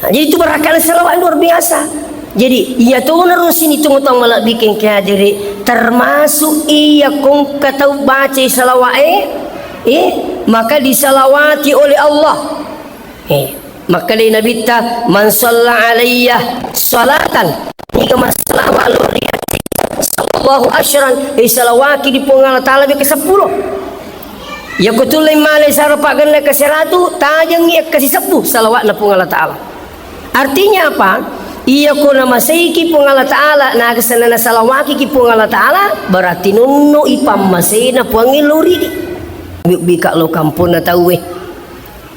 Jadi itu berakan salawat luar biasa. Jadi ia tu nerusin itu ngutang malah bikin kehadiri termasuk ia kong kata baca salawat maka disalawati oleh Allah. Maka dari Nabi ta man shalla alayya salatan jika masalah luar biasa sallallahu asyran salawati di pengal taala ke 10 ya kutul lima le sarapagan ke 100 tajang ia kasih 10 salawat na pengal taala. Artinya apa? Iya ko na masayki pong Allah Ta'ala na kasana na salawaki ki pong Allah Ta'ala berarti nunno ipamasay na po ang iluri di bika lo kampon na tawe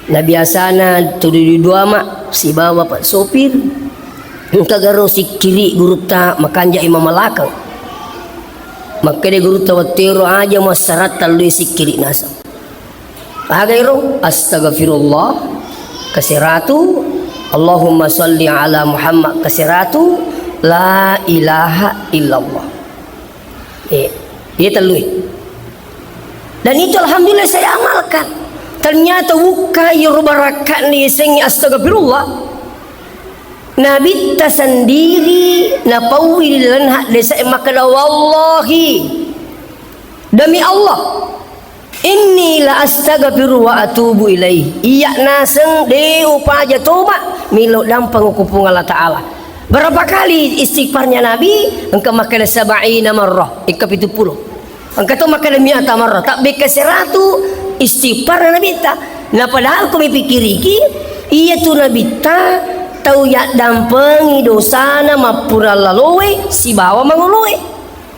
na biasa na tudududua ma si bawa pak sopir kagaro si kiri guru ta makanja imamalakang maka de guru ta watero aja masarat talui si kiri nasa agayro astagfirullah kasiratu Allahumma salli ala Muhammad kasiratu la ilaha illallah. Dia telui. Dan itu alhamdulillah saya amalkan. Ternyata buka yurubarakat ni sengi astagfirullah. Nabi ta sendiri na pawi lan hak desa makana wallahi demi Allah inni la astaghfiru wa atubu ilaihi iya naseng de upaja tobat milo dampang kupung Allah Ta'ala. Berapa kali istighfarnya Nabi? Engkau makan 70 marrah ikap 70 engkau tu makan 100 marrah tak beka 100 istighfar Nabi ta. Nah padahal kami pikiri ki iya tu Nabi ta tau ya dampengi dosana mapura lalowe si bawa mangolowe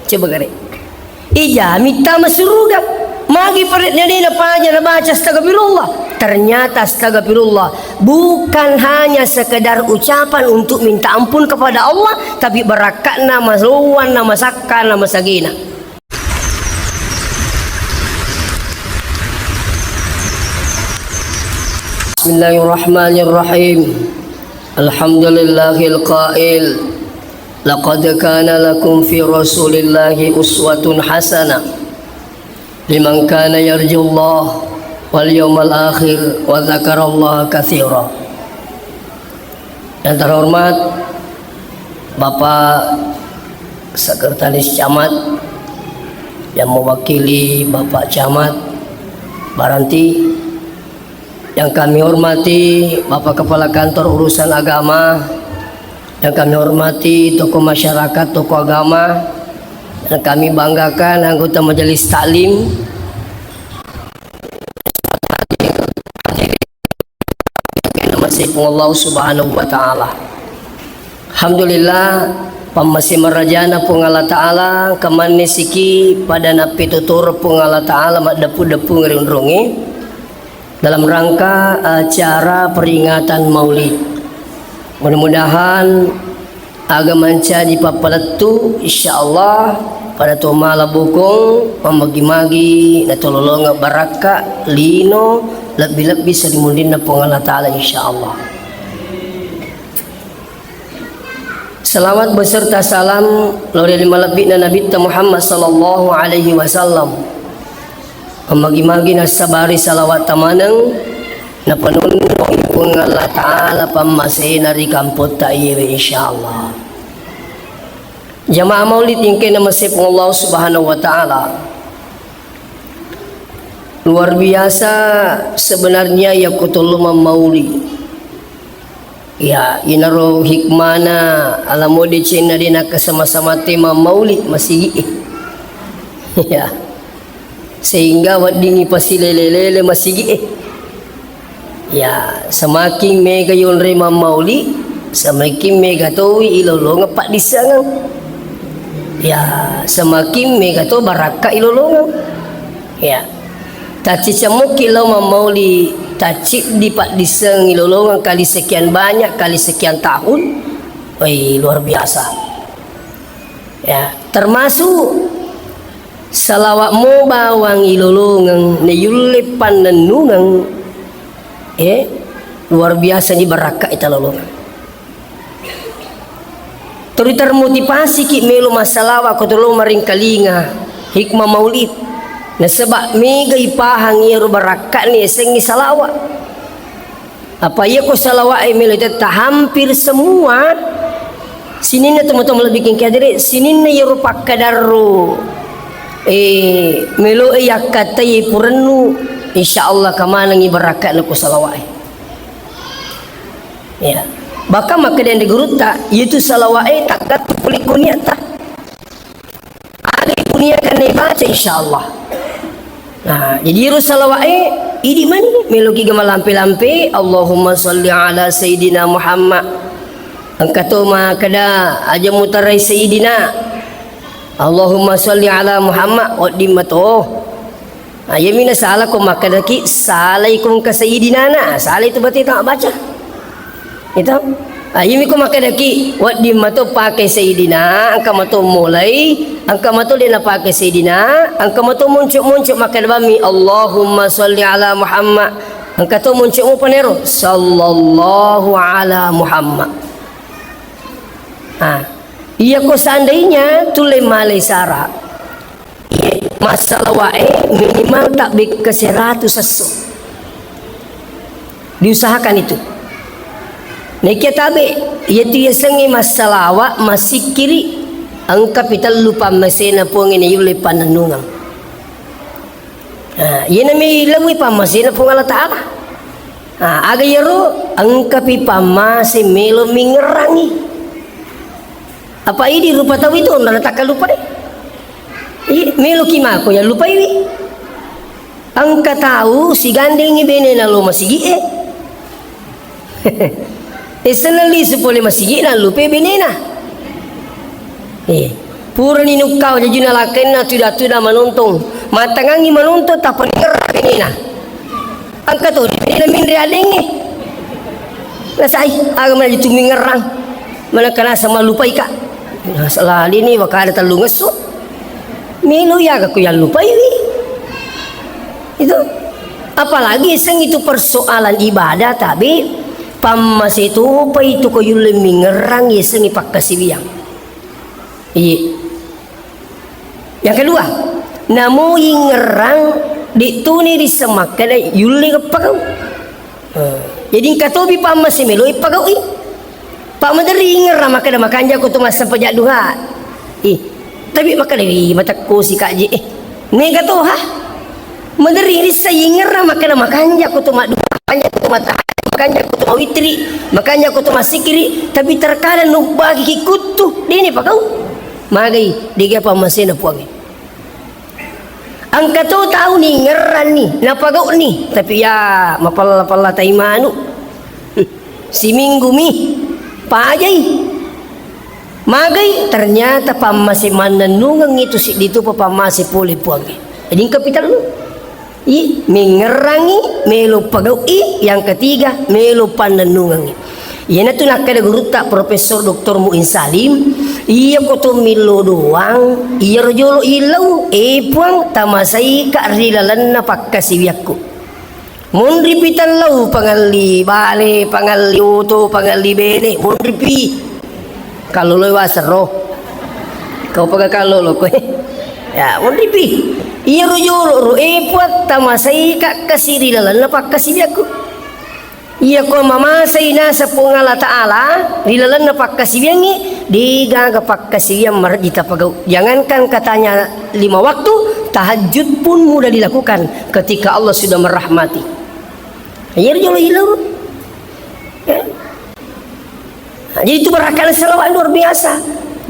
coba gare ija mita masuruga magi paritnya dia aja na baca astagfirullah. Ternyata astagfirullah bukan hanya sekedar ucapan untuk minta ampun kepada Allah, tapi barakatna masluan nama sakka nama sagina. Bismillahirrahmanirrahim. Alhamdulillahil qail laqad kana lakum fi rasulillahi uswatun hasanah liman kana yarjullah wal yawmal akhir wa dzakarallaha katsira. Yang terhormat Bapak Sekretaris Camat yang mewakili Bapak Camat Baranti, yang kami hormati Bapak Kepala Kantor Urusan Agama, yang kami hormati tokoh masyarakat, tokoh agama, dan kami banggakan anggota Majelis Taklim, Allah Subhanahu wa Ta'ala. Alhamdulillah pamasih merajana pung Allah Ta'ala kamane siki pada napi tutur pung Allah Ta'ala depu-depu ngerundrungi dalam rangka acara peringatan Maulid. Mudah-mudahan agama mencaji papaletu insyaallah pada tu malam bukung memagi-magi na tololong baraka lino lebih-lebih selimundin na pung Allah Ta'ala insyaallah. Salawat beserta salam lori lima lebih na Nabi Muhammad sallallahu alaihi wasallam memagi-magi na sabari salawat tamanang na panuno pung Allah Ta'ala pamasay na rikampot tayo insyaallah. Jamaah maulid yang kena masih Allah Subhanahu wa Ta'ala, luar biasa sebenarnya ya kutulu maulid ya inaro hikmana alamode cina dina kesama-sama tema maulid masih ya sehingga wadingi pasilelele masih ya semakin mega yon rema maulid semakin mega towi ilolong pak disangang ya semakin mega to baraka ilolong ya taci camuk kilo mauli taci di pak diseng ilolong kali sekian banyak kali sekian tahun. Woi luar biasa ya, termasuk salawatmu bawang ilolong neyule panenungang luar biasa di baraka itu lolong. Turi termotivasi ki melu masalah ko tulu maring kalinga hikmah maulid na sebab mega ipahang ieu baraka ni sengi salawat Apa ya ko salawat melo tak hampir semua sinin na teman-teman lebih kengkadiri sinin na yerupak kadaru melo yakata ye puranu insyaallah kamanang ibarakat na ko salawat ya baka maka dan digurutta yaitu salawat takat kulit kunia tak ada kunia kan baca insyaallah. Nah jadi ru salawat idi man meloki gama lampe-lampe Allahumma salli ala sayidina Muhammad angkato ma kada aja mutarai sayidina Allahumma salli ala Muhammad odimato ayamina salah ko makadaki salai ko ka sayidina na salai tu berarti tak baca itu ayami ko makadaki odimato pakai sayidina angka mato mulai angka mato dia nak pakai sayidina angka mato muncul makadami Allahumma salli ala Muhammad angka tu muncul mu panero sallallahu ala Muhammad. Iya ko seandainya tulai malai sara masalah wae minimal tak bik ke 100 sesu diusahakan itu nekia tabe yaitu yasengi masalah wa masih kiri ang kapital lupa masena puangin yule pananungang yana may lawi pa masena puang Allah Ta'ala aga yaro ang kapi pamase melo mingerangi apa ini rupa tahu itu orang tak lupa deh melo kimako ya lupa ini angka tahu si gandeng ibene na lo masigi senali supole masigi na lupa benena pura ni nukau jadi nalaken na tidak menuntong matangangi menuntut tak pernah benena angka tu benena min realeng nasai agama itu mingerang mana kena sama lupa ika salah ini wakada terlalu ngesuk melu ya aku yang lupa ini itu apalagi seng itu persoalan ibadah tapi pamas itu apa itu ko yule mingerang ya seng ipak kasibiang iya yang kedua namo ingerang dituni di semak kada yule kepakau jadi katobi pamas melu ipakau Pak Menteri ingat maka dah makan je aku tu masa pejak duha. Tapi maka dari mata ko si kak je. Ni kata ha. Menteri ni saya ingat maka dah makan je aku tu mak duha. Makan je aku tu mata. Makan je aku tu witri. Makan je aku tu masikiri. Tapi terkadang nu bagi kikut tu. Dia ni pak kau. Mari dia apa masih nak puang. Angka tu tahu ni ngeran ni. Napa kau ni. Tapi ya mapala taimanu. Si minggu mi. Pajai magai ternyata pamasi mananungang itu si itu pamasi puli puangi jadi kapital lu mengerangi melu pagaui yang ketiga melu pananungangi iya tu nak kada guru tak Profesor Dr. Muin Salim iya ko tu milo doang iya rojolo ilau puang tamasai ka rilalan na pakkasibiakku mun ripitan lau pangali bale pangali uto pangali bene mun ripi kalau lo wasero kau pakai kalau lo kowe ya mun ripi iya rojolo puat tamasai ka kasiri lalan napak kasih aku iya ko mama sayna sa pungala taala rilalan napak kasih yangi diga gapak kasih yang marjita pagau jangankan katanya 5 waktu tahajud pun mudah dilakukan ketika Allah sudah merahmati. Ayer jolo hilang. Jadi itu berakan selawat luar biasa.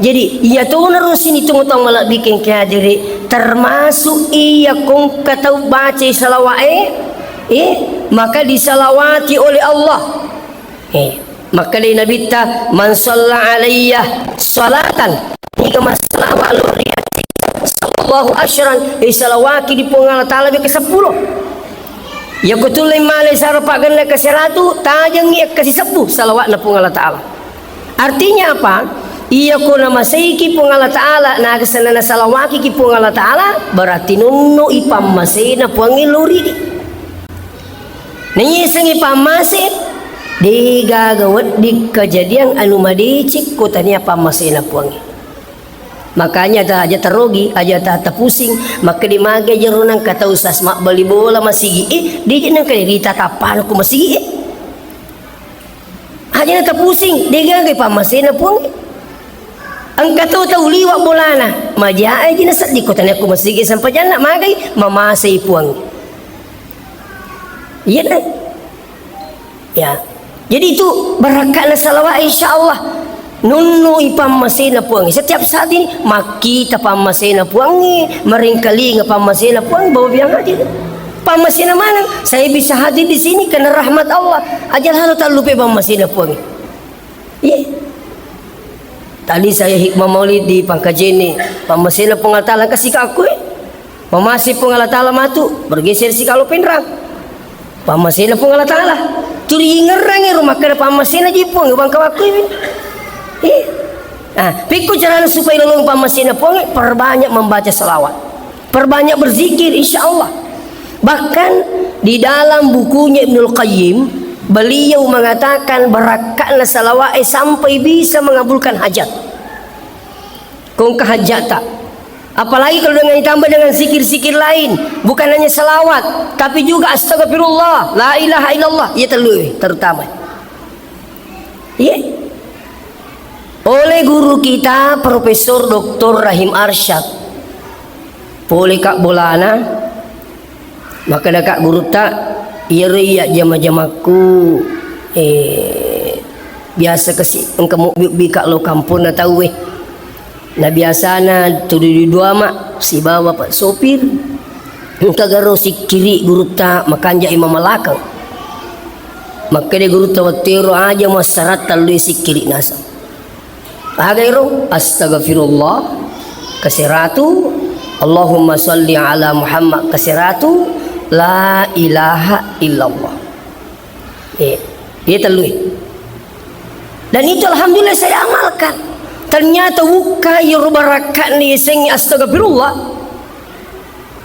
Jadi ia tu nerusin itu ngutang malah bikin kaya diri termasuk ia kong kata baca selawat maka disalawati oleh Allah. Maka dari Nabi ta man shalla alayya salatan jika masalah luar biasa sallallahu asyran salawati di pengal taala ke 10 ya kutulai malai sarapa ganla ke 100 tajang ia kasih 10 salawat na pung Allah Ta'ala artinya apa iya ko na masaiki pung Allah Ta'ala na kasana na salawaki ki pung Allah Ta'ala berarti nunno ipam masay na puang iluri di nanyisang ipam masay di gagawat di kejadian anu madicik ko tanya pam masay na puang makanya dah aja terogi aja tak pusing maka di maga jerunang kata usas mak beli bola masih dia jenang kali rita kapan aku masih Hanya nak pusing, dia gay pamasena puang. Angkat tahu liwak bolana, majai je nasat di kota ni aku masih sampai jana magai mamasai puang. Iya kan? Ya. Jadi itu barakatna salawat insya-Allah. Nunu ipam masena puang. Setiap saat ini maki ta pamasena puangi, meringkali ngapamasena puang bawa biang aja. Pamasena mana? Saya bisa hadir di sini karena rahmat Allah. Ajal halu tak lupa pamasena puangi. Iya. Tadi saya hikmah maulid di Pangkajene, pamasena pengatala kasih ke aku. Mamasi pengatala matu bergeser si kalau penrang. Pamasena pengatala. Turi ngerang rumah kada pamasena jipong bang kawaku ini. Nah, piku caranya supaya nolong pamasena puang perbanyak membaca selawat, perbanyak berzikir insya-Allah. Bahkan di dalam bukunya Ibnul Qayyim beliau mengatakan barakatna salawat sampai bisa mengabulkan hajat. Kong hajata. Apalagi kalau dengan ditambah dengan zikir-zikir lain, bukan hanya salawat, tapi juga astagfirullah, la ilaha illallah, ia terutama. Iya. Oleh guru kita Profesor Dr. Rahim Arsyad. Boleh kak bolana, maka dekat guru tak iya riak jama-jamaku biasa kasih engkau bika lo kampung na tahu na biasa na tuduh dua mak si bawa pak sopir engkau garo si kiri guru tak makanja imam malakang maka dia guru tawatiro aja masyarakat lalu si kiri nasa agero astagfirullah kasiratu Allahumma salli ala Muhammad kasiratu la ilaha illallah. Dia telui. Dan itu alhamdulillah saya amalkan. Ternyata wuka yurbarakat ni sing astagfirullah.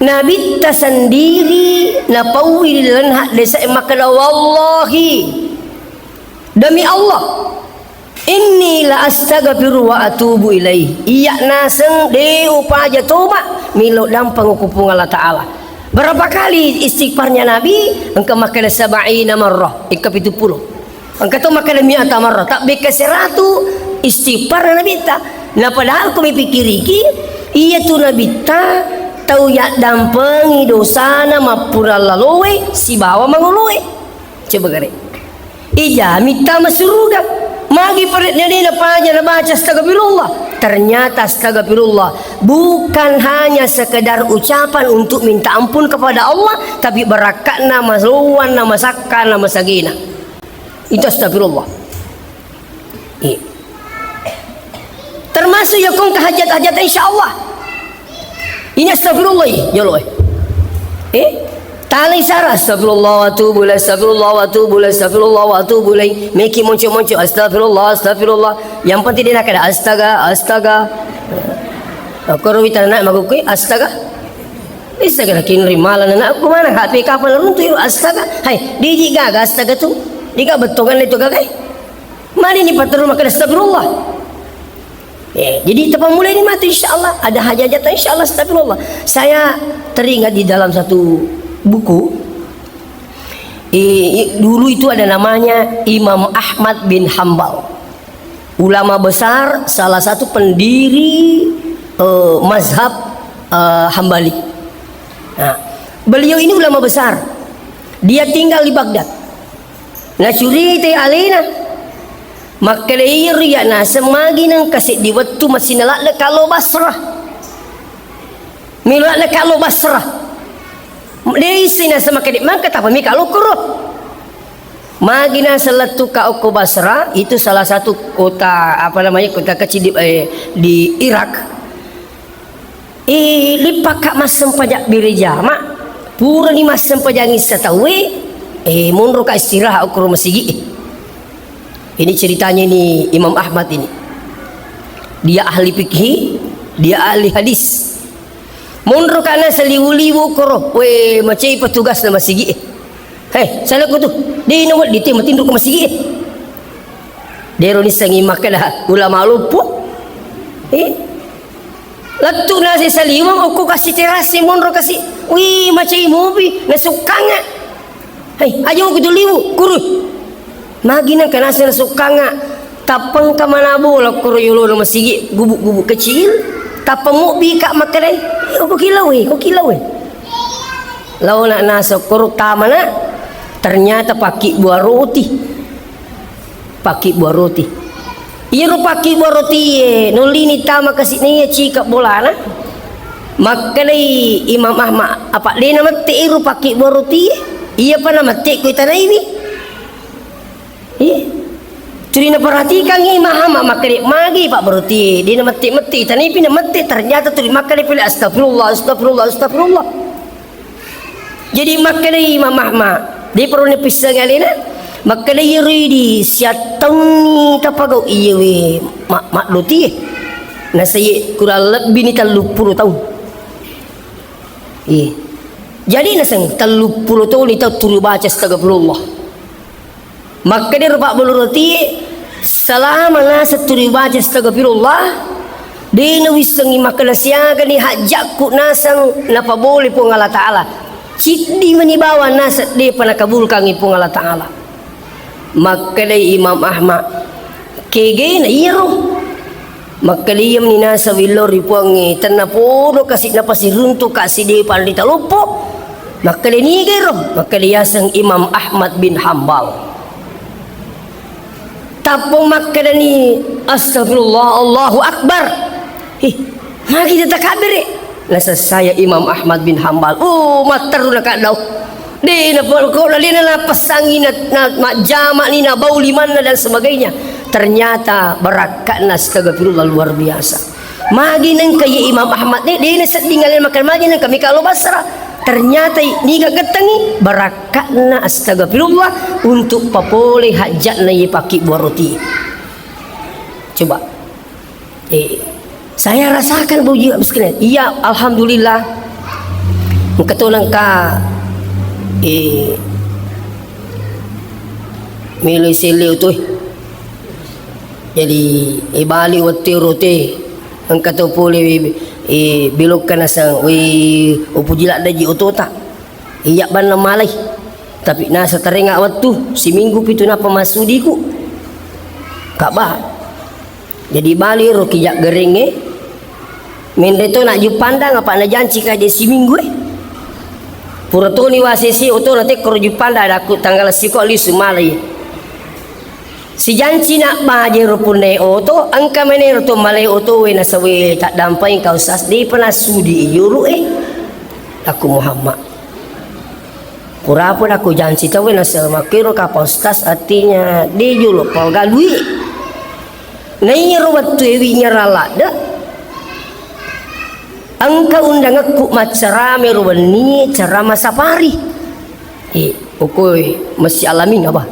Nabi ta sendiri na pawi lan hak desa makana wallahi. Demi Allah. Inni la astaghfiru wa atubu ilaih. Iya naseng de upaja toba milo dampang kupung Allah Ta'ala. Berapa kali istighfarnya Nabi? Engkau makan 70 marrah, 70. Engkau tu makan 100 marrah. Tak beka 100 istighfar Nabi ta. Nah padahal kami pikir iki iya tu Nabi ta tau ya dampengi dosana mapura laluwe si bawa manguluwe. Coba gare. Ija minta masruga. Magi peritnya dia apa aja baca astagfirullah. Ternyata astagfirullah bukan hanya sekedar ucapan untuk minta ampun kepada Allah, tapi barakatna masluwan nama sakkan nama sagina. Itu astagfirullah. Termasuk ya kong hajat-hajat insyaallah. Ini astagfirullah ya loh. Tali sarah astagfirullah wa atubu ilaih astagfirullah wa atubu ilaih astagfirullah wa atubu ilaih meki muncul astagfirullah astagfirullah yang penting dia nak ada astaga kalau kita nak magukui astaga lagi rimalan nak aku mana HP kapan runtuh astaga hai diji gaga astaga tu diga betongan itu gaga mari ni patur makan astagfirullah jadi tepat mulai ni mati insyaallah ada hajat insyaallah astagfirullah. Saya teringat di dalam satu buku dulu itu ada namanya Imam Ahmad bin Hambal, ulama besar, salah satu pendiri mazhab Hambali. Nah, beliau ini ulama besar, dia tinggal di Baghdad. Nah curi teh alina maka dia na semagi nang kasih di waktu masih nalak kalau Basrah milak kalau Basrah dia isina sama kedik maka tak pemi kalau kuruh magina selatu ka Oko Basra itu salah satu kota apa namanya kota kecil di Irak. Lipak kak masem pajak birejama pura ni masem pajak ngisa tawe munro ka istirahat ukur masigi. Ini ceritanya ini Imam Ahmad ini. Dia ahli fikih, dia ahli hadis. Mundur kana seliwu-liwu koro, we macai petugas na masigi. Hei, salah ko tu. Di nawal di tim tinduk ke masigi. Dero ni sangi makala ulama lupu. Latu na si saliwang aku kasih terasi mundur kasih. Wi macai mobi na sukanga. Hei, ayo ko tu liwu kuru. Magi nang kana sa sukanga tapang ka manabo la kuryulo na masigi gubuk-gubuk kecil tapang mo bika makalay ko kilaw eh law na nasa kuruk tama na ternyata paki buah roti iya ro paki buah roti nulini tama kasi niya chika bola na makalay Imam Ahmad apa di na mati ro paki buah roti iya pa na mati ko itanay ni Turi na perhatikan ni mahama makari magi pak berarti dia mati tani pina mati ternyata turi makari pilih astagfirullah. Jadi makari mamahma dia perlu nepisah galina makari yuri siatang ni tapagau iya we mak luti na saya kurang lebih ni 30 tahun. Jadi nasang 30 tahun ni tahu turi baca astagfirullah. Maka dia rupak beluroti selama nasa turi baca astagfirullah dia nawisengi maka nasiaga ni hajakku nasang napa boleh pun Allah Ta'ala cik di manibawa nasa dia pernah kabulkan pun Allah Ta'ala maka dia Imam Ahmad kege na iro maka dia ni nasa wilori puangi tanapono kasih napasi runtuh kasih dia pandita lupo maka dia ni gero maka dia sang Imam Ahmad bin Hanbal tapong makadani astagfirullah Allahu Akbar magi kita kabir nasa saya Imam Ahmad bin Hanbal mataru na kadaw di na ko na pasangin na jamak ni na bau liman na dan sebagainya ternyata berakat na astagfirullah luar biasa magi nang kaya Imam Ahmad di na sedingalin makan magi nang kami kalau basra ternyata ni gagetangi barakatna astagfirullah untuk papole hajat na paki buah roti coba saya rasakan buji sekalian iya alhamdulillah ketulang ka milih silih tu jadi ibali wati roti ang katupuli bilokkan asang upujilak daji otota iyak ban malai tapi nasa terengak waktu si minggu pitu na pemasudiku kabah jadi bali ro kijak gerenge mendeto nak ju pandang apa na janci kaje si minggu purato ni wasisi oto na te kro ju pandang aku tanggal siko li sumalai si janci nak baje rupune oto angka mene roto malai oto we na sawe tak dampai kau sas di pernah sudi yuru aku Muhammad kurapun aku janci tahu na sa makiro ka postas artinya di julu pal galui nai ruwat tu wi nyarala da angka undang aku macarame ruwani carama safari okoi masih alamin apa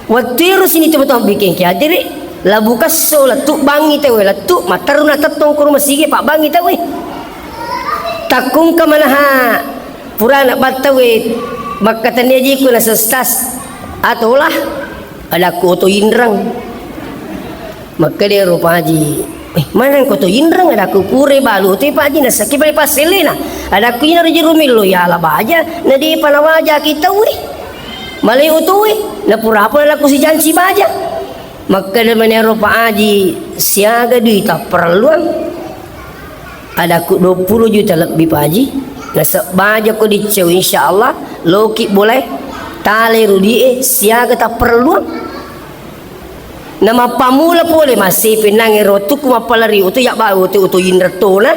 waktu itu sini teman-teman bikin kia jadi labu kaso latuk bangi tahu latuk mataruna tatong kurma sige pak bangi tahu takung ke mana ha pura nak batawe maka tanya jiku na sestas atau lah ada koto indrang maka dia rupa haji mana koto indrang ada aku pure balu tu pak haji na sakit balik paselena ada aku ina rejirumil lo ya lah baja na di panawaja kita malay utui na pura apa laku si janci baja maka dia meneropa aji siaga duita perluan ada ku 20 juta lebih pak haji nasa baja ko dicew insyaallah loki boleh tali rudi siaga tak perluan nama pamula boleh masih pinang erotu kuma palari utu yak ba utu inrato na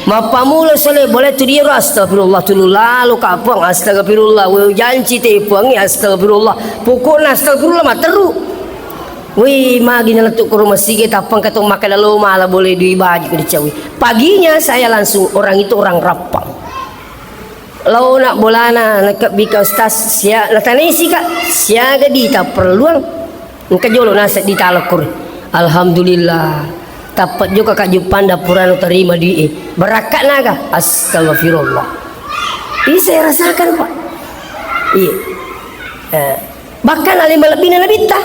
mapamula soleh boleh tu dia astagfirullah tu lalu kapang astagfirullah we janci te puang astagfirullah pokokna astagfirullah materu we magi naletuk ke rumah sige tapang katong makan lalu malah boleh dibaji ke dicawi paginya saya langsung orang itu orang rapang lau nak bolana nak bika ustaz sia latanisi kak siaga di tak perluang engka jolo nasa di talakur alhamdulillah dapat juga kak Jepanda purana terima di berakat naga astagfirullah ini saya rasakan pak bahkan alim lebih nabita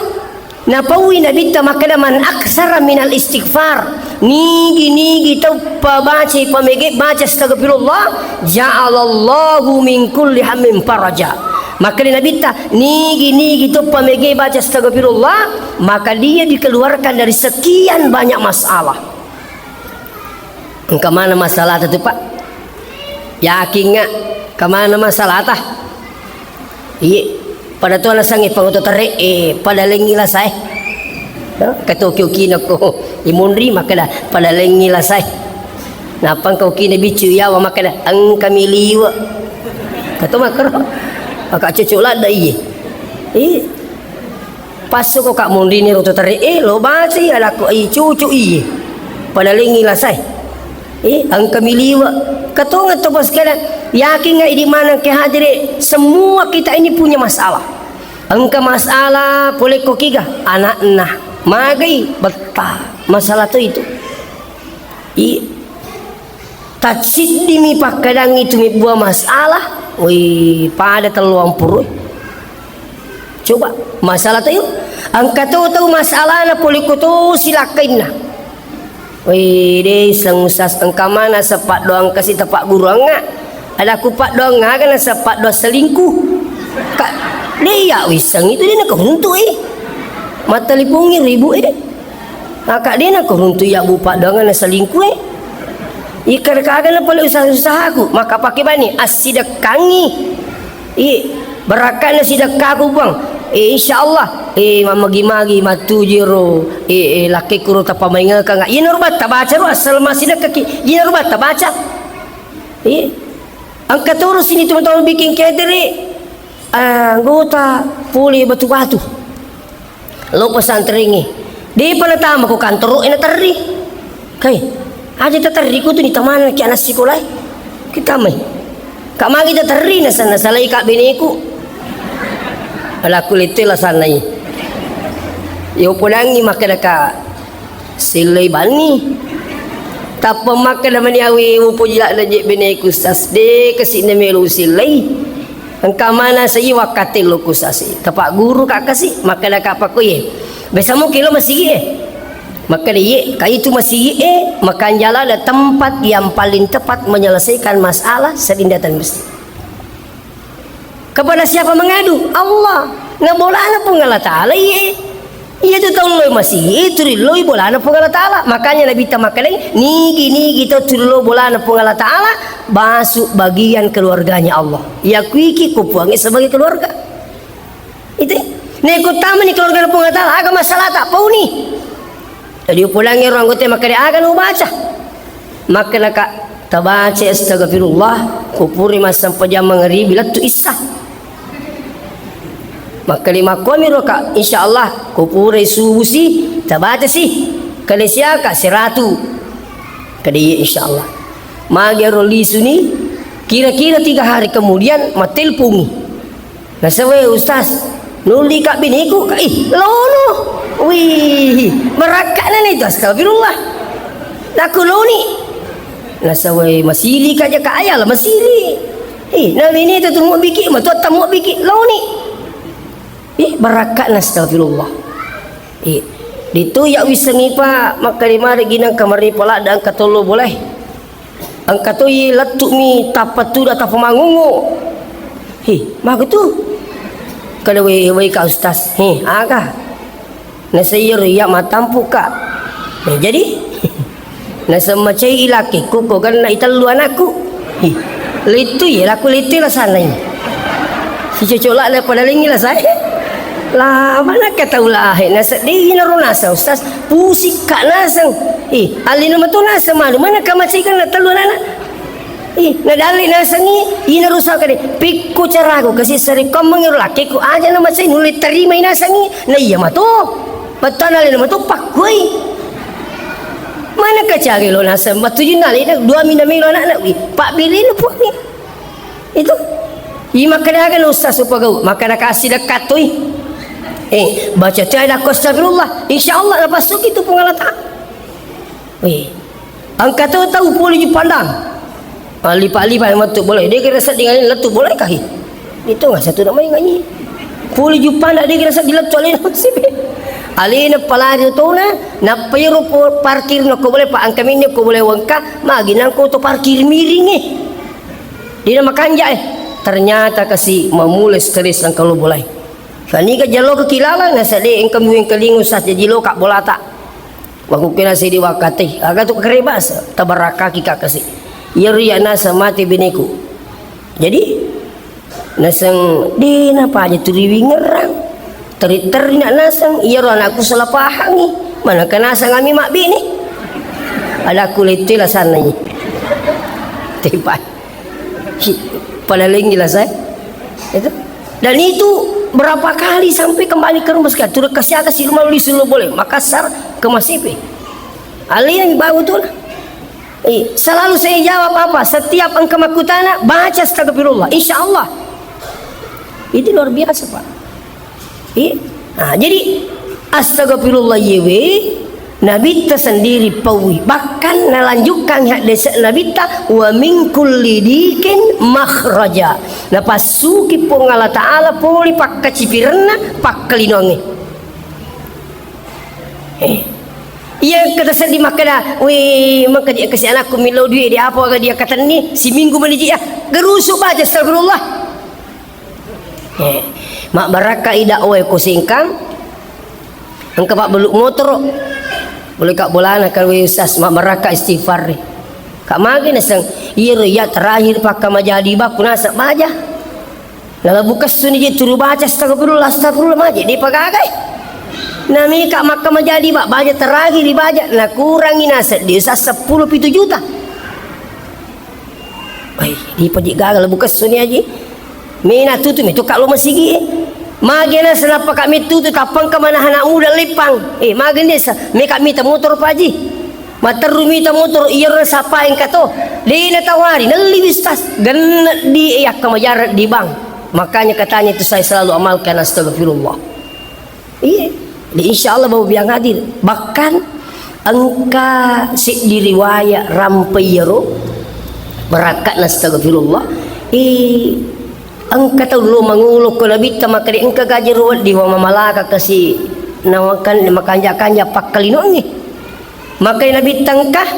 napawi nabita makada man aksara minal istighfar nigi tau baca pamege baca astagfirullah ja'alallahu min kulli hammin faraja Maka dia Nabi ta ni gitu pamege baca astagfirullah, maka dia dikeluarkan dari sekian banyak masalah. Ke mana masalah tu Pak? Yakin enggak? Ke mana masalah tah? Iya, pada tu anak sangit pangoto tarik pada lengilah saya. Kata kina ko imunri maka dah pada lengilah saya. Napa kau kini bicu ya wa maka dah ang kami liwa. Kata makro. Akak cucuk lah dah iya. Pasuk kau kak mundi ni roto tarik lo baca ada ko cucuk iya. Pada lengilah saya. Ang kami liwa. Kata ngata bos kena yakin enggak di mana ke hadiri semua kita ini punya masalah. Angka masalah boleh kau kiga anak nah magai betah masalah tu itu. Tatsid dimi pakadang itu mi buah masalah. Wih pada terluang purui. Coba masalah tu yuk. Angka tahu masalah na boleh kau tu silakan nah. Wih deh sengusas engkau mana sepak doang kasih tepak guru enggak? Ada kupak doang enggak kan sepak doang selingkuh. Kak dia wisang itu dia nak runtuh mata lipungi ribu Kak dia nak runtuh ya bupak doang kan selingkuh ikan kagak nak boleh usaha aku maka pakai bani asidakangi berakan sedekah aku bang insyaallah magi-magi matu jiro laki kuru tapa mainga kang ya norbat tabaca ro asal masih kaki ya norbat tabaca angkat terus ini teman-teman bikin kederi anggota pulih batu-batu lo pesantren ini di penetama ko kantor ina terri kai aja terri ko tu ni taman ki anak sekolah kita mai kak magi terri na sana salai kak biniku ala kulit lah sana ni yo pulangi maka daka silai bani tapa maka namani awi upo jilak lajik biniku sasde kesini melu silai engkau mana saya wakatil lo kusasi tapak guru kak kasih maka dah kak paku ye bersama kilo masih ye maka dia kai itu masih ye maka jalan ada tempat yang paling tepat menyelesaikan masalah serindatan mesti kepada siapa mengadu Allah ngabolana pun Allah Taala ye iya tu tahu lo masih itu lo bolana pun Allah Taala makanya Nabi tamakalai ni gitu tu lo bolana pun Allah Taala masuk bagian keluarganya Allah ya kuiki kupuangi sebagai keluarga itu nek utama ni keluarga pun Allah Taala agak masalah tak pau ni jadi pulangi orang gote maka dia akan baca maka nak tabaca astagfirullah kupuri masam pejam mengeri bila tu isah maka lima kami roka insyaallah kupure subusi tabaca sih kali siaka seratu kali insyaallah magi roli suni kira-kira 3 hari kemudian matelpungi nasawe ustaz nuli kak biniku kak lono wih merakakna ni tu astagfirullah aku loni nasawe masili kaja ka ayah lah masili nabi ni tu tunggu biki ma tu tamu biki loni barakat astagfirullah itu ya wisengi pak maka di mari ginang kamari pala dan katolo boleh angkat tu letuk mi tapatu dah tapa mangungu mak tu kalau we ka ustaz aga nasayir ya matampu ka jadi nasa macai laki ku ko kan na italu anakku litu ya aku litu lah sana ini si cocolak le pada lingi lah saya lah mana kata ulah nasa di naru nasa ustaz pusik kak nasang ali nama tu nasa malu mana ka macai kan na talu anak nadali nasa ni ina rusak kade pikku caraku kasi sari kom mengiru laki ku aja nama saya nulit terima nasa ni na iya matu betul ali nama tu pakui mana ka cari lo nasa batu jinali nak 2 minamilo anak pak bilin pun ni itu maka dah kan ustaz supaya maka dah kasih dekat tu baca tiada astagfirullah insyaallah lepas tu itu pengalaman angkat tahu boleh dipandang lipat-lipat matu boleh dia kira rasa dengan letu boleh kah itu enggak satu nak main ngani boleh jumpa nak dia kira rasa diletu alin nasib alin palari tu na payro parkir no ko boleh pak angkami ni ko boleh wangka magi nang ko to parkir miring dia makan ja ternyata kasi memulai stres lang kalau boleh. Kani ka jalo ka kilala na sa di engkam yung kalingo sa jalo ka bolata. Waku kena si diwakati. Aga tu kerebas tabaraka kika kasi. Iya nasa mati biniku. Jadi nasang di napa aja tu riwingerang. Teri nak nasang iya anakku salah paham ni. Mana ka nasang kami mak bini. Ada kulit lah sana ni. Tiba. Palaling jelas itu. Dan itu berapa kali sampai kembali ke rumah sekarang. Sudah kasih rumah lu disuruh boleh. Makassar ke Masipi. Ali yang bawa tu lah. Selalu saya jawab apa? Setiap engkau makutana baca astagfirullah. Insya Allah. Itu luar biasa Pak. Jadi astagfirullah yewe. Nabi ta sendiri pawi. Bahkan nalanjutkan hadis Nabi ta wa min kulli dikin makhraja. Napasuki pong Allah Ta'ala poli pakkacipirna pakkalinongi. Iya kata sedih makana maka dia kasih anakku milau duit dia apa dia kata ni si minggu meniji ya gerusuk baca astagfirullah. Mak baraka ida oe ko singkang engka pak beluk motor boleh kak bolana kan we ustaz mak baraka istighfar kak magi nasang iya terakhir pak majadi bak kunasa baca lala bukas suni je turu baca astagfirullah maji di pagagai nami kak maka majadi bak baca terakhir dibaca nah kurangi nasa di usah 10 juta. Baik di pajik gagal bukas suni aja mina tutu itu kak lu masigi magena senapa kami tutu kapang ke mana anak muda lipang magena sa me kami ta motor paji mater rumi ta motor iya sapa yang kato di natawari nalibis tas gan di iyak kamajar di bank makanya katanya itu saya selalu amalkan astagfirullah. Di insyaallah bawa biang hadir bahkan engka si diriwayat rampayero berakat astagfirullah engka tahu dulu manguluk ko labita makari engka gajeruat di wa mamalaka kasi nawakan makanja-kanja pakkalino ni makai nabi tangkah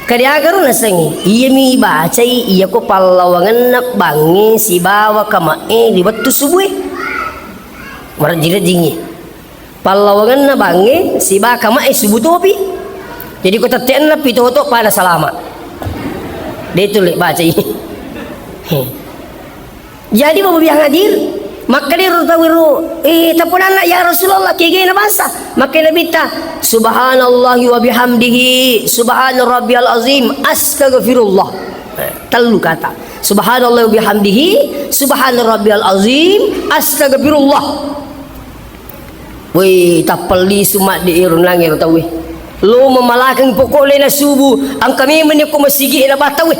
kadi agaru nasangi iya mi baca iya ko pallawangan na bangi si bawa kamae di batu subuh marjira jingi pallawangan na bangi si bawa kamae subuh topi jadi ko taten na pito-to pada salama dia tulis baca ini. Jadi bawa biang hadir maka dia tawiru tapunan ya Rasulullah kaya na basa maka Nabi ta subhanallahi wa bihamdihi subhana rabbiyal azim astaghfirullah telu kata subhanallahi wa bihamdihi subhana rabbiyal azim astaghfirullah. Weh tapali sumat di irun langir tahu lo memalakan pokok lena subuh ang kami menyuku masigi na bataw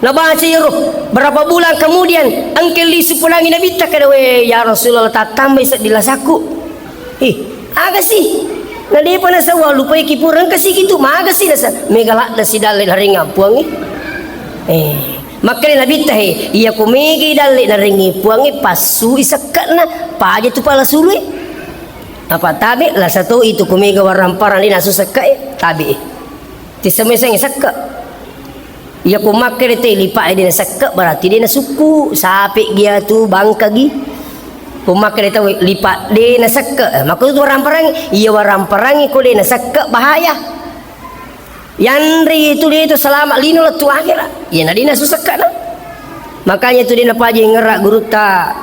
nabaca ya roh berapa bulan kemudian angkel li supulangi Nabi tak kada we ya Rasulullah tak tambah dilasaku aga sih na di pa nasa lupa kipurang kasi gitu maga sih nasa megalak na si dalil haringa puangi makanya Nabi tah iya kumegi dalil haringi puangi pasu isakat na pa aja tu pala sului apa tabi lah satu itu kumega waramparan ina susakai tabi tisamesang isakat ya ko makere te lipa dia sakka berarti dia suku sapi dia tu bangka gi ko makere te lipa dia sakka maka tu orang perang iya orang perang ko dia sakka bahaya yanri itu dia itu selamat lino tu akhirat ya nadina susakka na makanya tu dia paje ngerak guru ta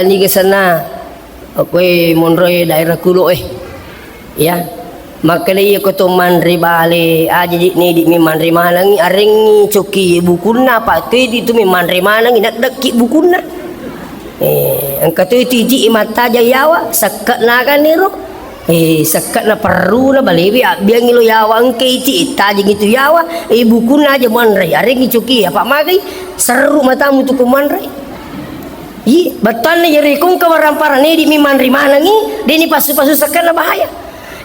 ni ke sana koe monroe daerah kulo ya maka dia koto mandri bale aja ni di mi mandri malangi aring coki bukuna pak tu itu mi mandri malangi nak deki bukuna angka tu tiji mata jayawa sakat nakan niru sakat na perlu na balewi biang ilo yawa angke iti taji gitu yawa bukuna aja mandri aring coki apa magi seru matamu tu ku mandri betul ni jadi kung kawarampara ni di mi mandri malangi dia ni pasu-pasu sakat na bahaya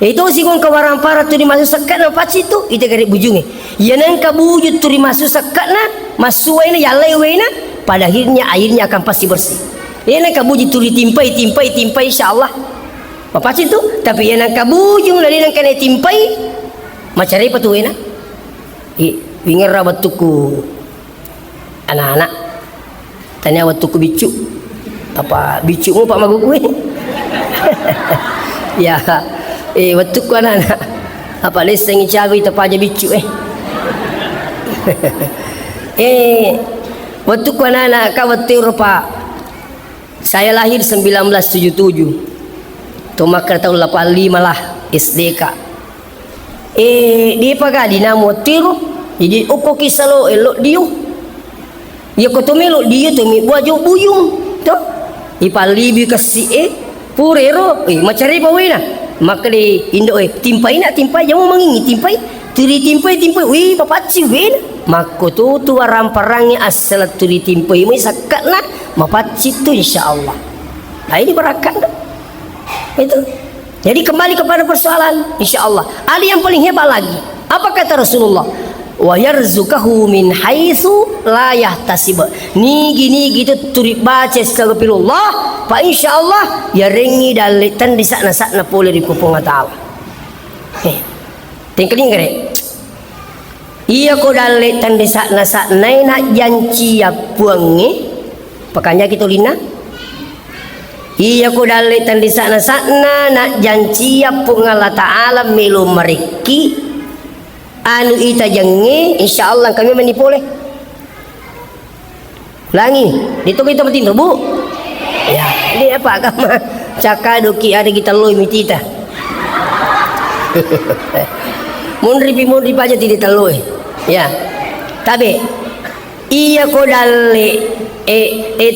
itu si kong kawarampara tu dimasuk sekat na paci tu itu gari bujungi ya nang kabujut tu dimasuk sekat na masuai na yalai na pada akhirnya airnya akan pasti bersih ya nang kabujut tu ditimpai insyaallah papaci tu tapi ya nang kabujung lari nang kena timpai macari patuwe na winger rabat tuku anak-anak Tanya waktu ku bicu. Apa bicumu Pak Magu kuih? Ya, waktu ku anak-anak. Apa listeng cawi tepa aja bicu waktu ku anak-anak ka waktu Eropa. Saya lahir 1977. Tomakar tahun 85 lah SDK. Dia pakai dinamo tiru. Jadi uko kisalo elok diu. Ya ko tumelo dia tumi buajo buyung. To. Ipalibi kasi purero macari bawina. Maka di Indo timpai nak timpai jangan mengingi timpai. Tiri timpai wi papaci win. Maka tu ramparangnya asal tiri timpai mai sakat nak mapaci tu insyaallah. Nah ini berakat itu. Jadi kembali kepada persoalan insyaallah. Ali yang paling hebat lagi. Apa kata Rasulullah? Wa yarzuqahu min haitsu la yahtasib. Nigi gitu turi baca astagfirullah fa insyaallah ya rengi dalitan di sakna-sakna pole di kupung taala. Tingkling gere. Iya ko dalitan di sakna-sakna nak janci ya buangi. Pakanya kita lina. Iya ko dalitan di sakna-sakna nak janci ya pungala taala milu meriki. Anu ita jange insyaallah kami menipoleh langi dito kita betin Bu ya ini apa agama caka doki ada kita loy mitita mundri aja tidak loy ya tabe iya ko dalle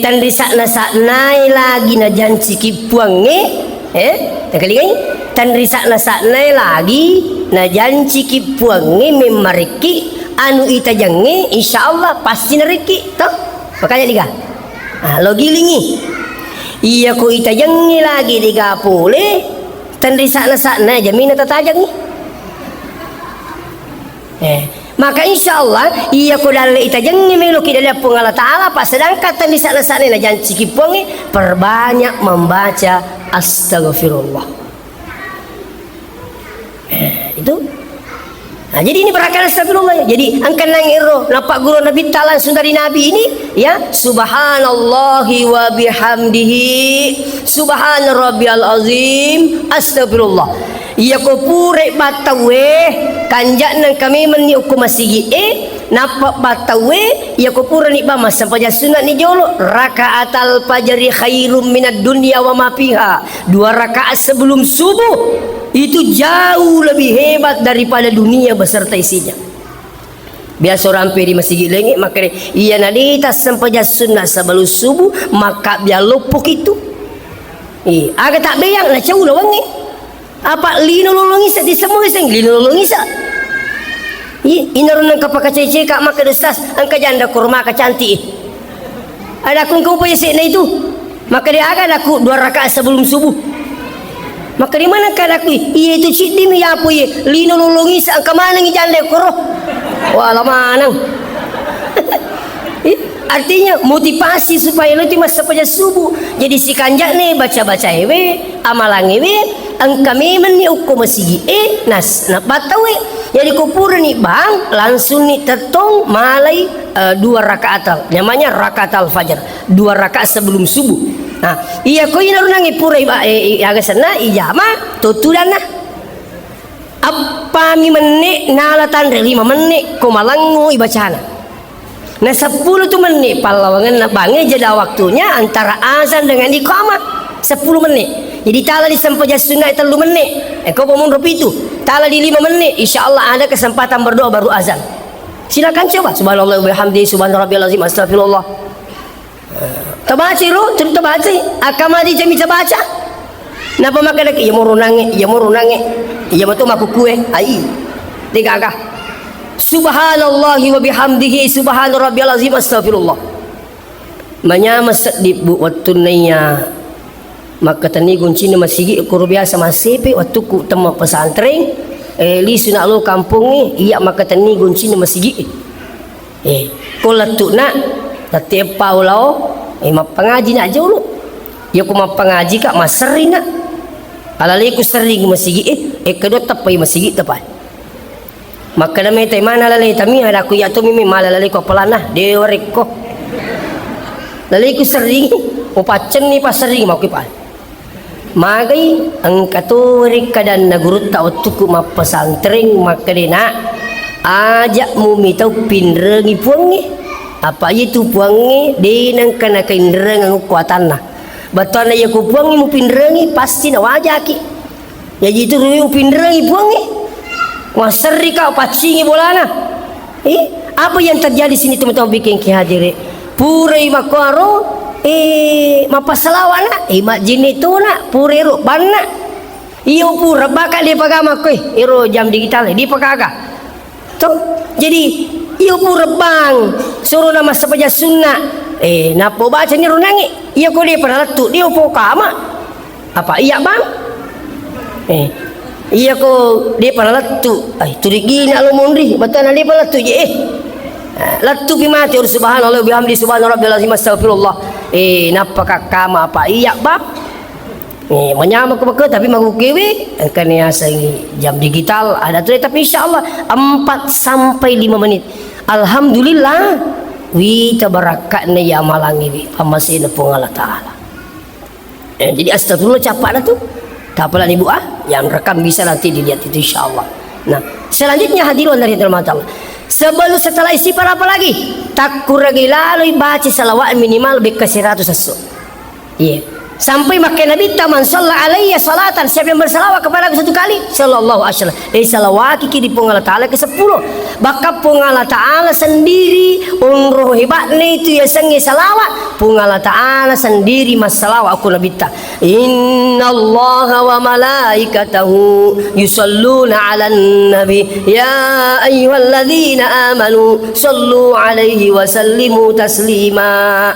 tandri sakna saknai lagi na janci kipuange takaligai tandri sakna saknai lagi na janji kipuangi memariki anu ita jange insyaallah pasti neriki toh makanya diga lo gilingi iya ko ita jange lagi diga pole tandri sakna jamin tatajang ni maka insyaallah iya ko dalle ita jange meloki dalam pengala taala pas sedangkan tandri sakna na janji kipuangi perbanyak membaca astagfirullah. Itu nah jadi ini berakal astagfirullah. Jadi angkan nangiro nampak guru Nabi talan sundari Nabi ini ya subhanallahi wa bihamdihi subhan rabbiyal azim astagfirullah iya ko pure batawe kanjak nang kami meni hukum masigi nampak batawe iya ko pure ni ba mas sampai sunat ni jolo rakaatal fajri khairum minad dunya wa ma fiha 2 rakaat sebelum subuh itu jauh lebih hebat daripada dunia beserta isinya. Biasa orang pergi masjid lagi maka iya nadita sampai sunnah sebelum subuh maka biar lupuk itu. Agak tak bayang lah jauh lah wangi. Apa lino lolongi sa di semua sing lino lolongi sa. Inaron ng kapakacece ka maka dostas ang kajanda kurma ka cantik. Ada kung kau punya na itu maka dia akan aku 2 rakaat sebelum subuh. Maka di mana kan aku iya itu cik dimi ya apa ye lino lolongi sa ang kamana ngi janda koro. Wala manang. Artinya motivasi supaya lo cuma sampai subuh. Jadi si kanjak nih baca-baca ewe, amalang ewe, ang kami meni uko masigi nas na batawe. Jadi kupur nih bang langsung nih tertong malai 2 rakaat. Namanya rakaat fajar. 2 rakaat sebelum subuh. Nah, iya ko ina runang ipura agasana ijama tutudana. Apa mi menit nalatan 5 menit ko malangu ibacana. Nah 10 tu menit palawangan na bange jeda waktunya antara azan dengan iqamah 10 menit. Jadi tala di sempoja sunat 3 menit. Kau ngomong itu. Tala di 5 menit insyaallah ada kesempatan berdoa baru azan. Silakan coba subhanallah wa bihamdihi subhanarabbiyal azim astagfirullah. Tabaca ro, cerita baca. Akama di jami baca. Napa maka dak iya mo runange, iya betul maku kue. Ai. Digaga. Subhanallahi wa bihamdihi subhana rabbiyal azim astagfirullah. Manya masad di bu waktu naya. Maka tani kuncina masigi kur biasa masipe waktu ku tema pesantren. Li sunak lo kampung ni iya maka tani kuncina masigi. Kolatuna tatiap paulau pengaji nak jauh lu ya ku pengaji kak maseri nak alalai ku sering masigi kedua tapai masigi tapai maka nama itu mana lalai tami ada aku ya tu mimi malah lalai ko pelanah deorek ko Lalu ku sering, upacen ni pas sering mau kipan. Magai ang katurik kadan nagurut tao tuku mapasantring makadena ajak mumitau pinrengi puangi. Apa itu puangi denang kana kainreng ang kuatan na. Batuan na yaku puangi mu pinrengi pasti na wajaki. Ya jitu ruwi pinrengi puangi. Wasari kau pacingi bolana. Apa yang terjadi sini teman-teman bikin kihadiri? Purai makaro mapasalawana mak jini tu nak pure ro banna iyo pura bakal dia pagama koi iro jam digital di pagaga tu jadi iyo pura bang suruh nama sepaja sunnah napo baca ni runangi iyo ko dia pada letu dia pokama apa iya bang iya ko dia pada letu turigi nak lo mondri betul nak dia pada letu je latu bimati ur subhanallah bihamdi subhanallah rabbil azim astagfirullah napaka kama apa iya bab menyama ke beke tapi magu kewe kan ya jam digital ada tu tapi insyaallah 4 sampai 5 menit alhamdulillah wi tabarakatna ya malangi wi pamasina pung Allah taala jadi astagfirullah capak dah tu tak apalah ibu yang rekam bisa nanti dilihat itu insyaallah. Nah selanjutnya hadirin dari Allah sebelum setelah istighfar apa lagi? Takkur lagi lalu baca salawat minimal lebih ke 100 asuk. Sampai makin Nabi taman sallallahu alaihi salatan siapa yang bersalawat kepada aku 1 kali sallallahu alaihi wasallam. Salawat kiki di pung Allah taala ke 10. Baka pung Allah taala sendiri roh hebatnya itu ya sengi salawat. Pung Allah taala sendiri masalawat aku Nabi ta. Innallaha wa malaikatahu yusalluna 'alan nabi ya ayyuhalladzina amanu sallu alaihi wa sallimu taslima.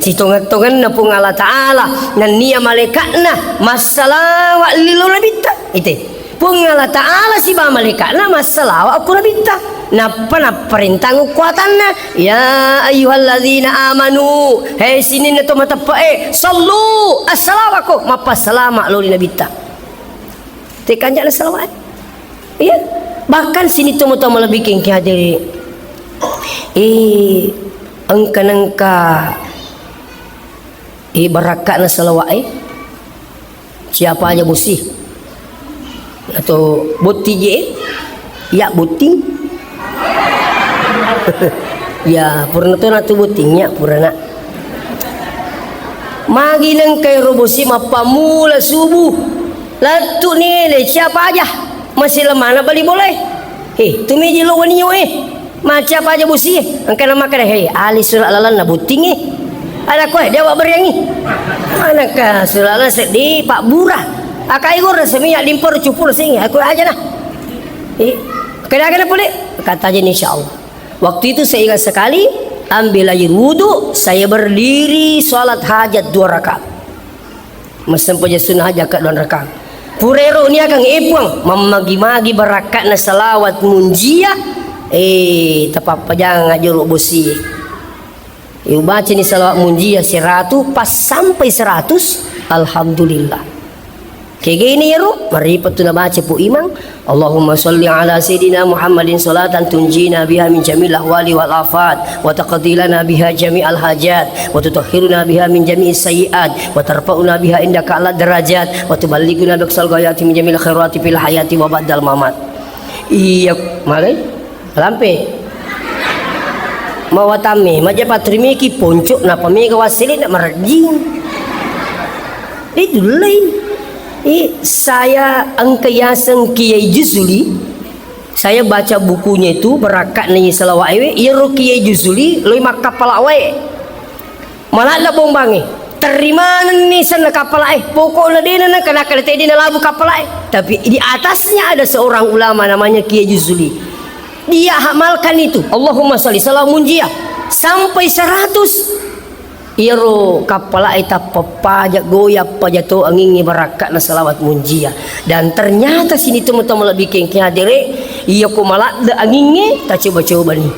Si tongan-tongan na pung Allah taala nan niya malaikatna masalawat lilu nabita ite pung Allah taala si ba malaikatna masalawat aku nabita napa na perintah kuatanna ya ayyuhalladzina amanu hei sini na to matapa sallu assalawaku mapasalama lo nabita te kanja na salawat iya bahkan sini to mo lebih king hadiri angka barakat na salawat siapa aja musi atau buti je ya buting ya purna tu natu butingnya purna magi nang kay robosi mapamula subuh latu ni siapa aja masih lemah na bali boleh tumi jilo waniyo macam apa aja musi angka nama kare ali surat lalan na buting ada kue dia buat beriangi manakah selalu sedih Pak Burah akai gor seminyak limpur cupur sing aku aja nah kena boleh kata aja insyaallah waktu itu saya ingat sekali ambil air wudu saya berdiri salat hajat 2 rakaat mesen punya sunnah hajat 2 rakaat purero ni akan ipuang memagi-magi barakat na salawat munjia tepat pajang ajur bosi baca ni salawat munjia 100 pas sampai 100 alhamdulillah kayak gini ya ru mari patuna baca pu imam Allahumma sholli ala sayidina Muhammadin salatan tunjina biha min jamil ahwali wal afat wa taqdilana biha jami'al hajat wa tutahhiruna biha min jami'is sayyiat wa tarfa'una biha indaka ala darajat wa tuballighuna biqsal ghayati min jamil khairati fil hayati wa ba'dal mamat iya malai lampe mawatame maja patrimi ki poncok na pamega wasili nak marjing itu lain saya angkayasan Kiai Juzuli saya baca bukunya itu berakat ni salawat ewe iya ro Kiai Juzuli loi makapala wae malah la bombangi terima ni sana kapala pokoknya dia nak kena dia labu kapala tapi di atasnya ada seorang ulama namanya Kiai Juzuli dia amalkan itu Allahumma sholli salam munjia sampai 100 iro kapala eta papajak goyap pajato angin barakat na salawat munjia dan ternyata sini teman-teman lebih kengki hadire iya ko malak de anginge ta coba-coba nih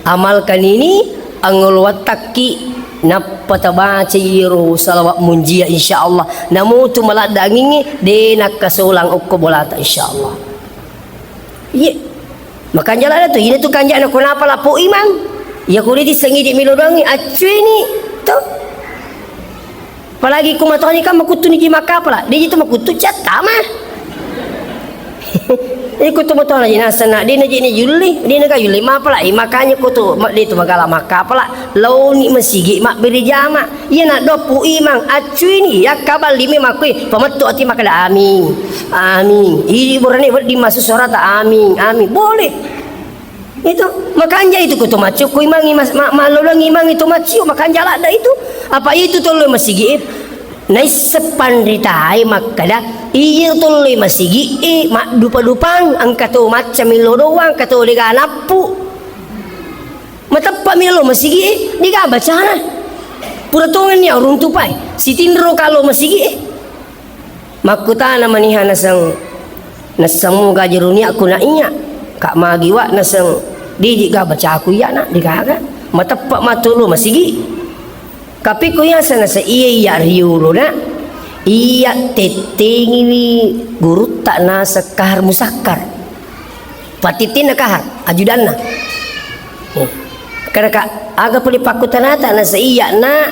amalkan ini angol wataki napa tabaca iro salawat munjia insyaallah namu tu malak de anginge de nak kasulang ukko bolata insyaallah iya makanya lah tu ini tu kanjak nak kenapa lah po imam ya kulit disengi di milodangi acuy ni Tuh. Apalagi kumatohnya kan makutu ni maka pala. Dia itu makutu cat mah. Ikut tu betul aja nasa nak dia nak ni Juli, dia nak Juli mak pala. Makanya ku tu dia tu magala maka pala. Lau ni masigi mak beri jama. Ia nak dopu imang acui ni ya kabal limi makui. Pematu ati makada amin. Amin. Ini borane di masuk surat amin. Amin. Boleh. Itu makanya itu ku tu macu ku imang malolang imang itu macu makanya lah ada itu. Apa itu tu lu masigi nai sepandritai makada iya toloi masigi mak dupa-dupang ang kato macam milo doang kato diga napu matapa milo masigi diga baca na pura tongan niya urung tupai si tindro kalau masigi makuta na manihan nasang mo gajerunia aku na inya kak magiwa nasang di ga baca aku ya na diga ga matapa matulo masigi tapi kuya sana sa iya riulo na iya teting ini guru tak na sa kahar musakar patitin na kahar ajudan na karena aga puli pakutanata na sa iya na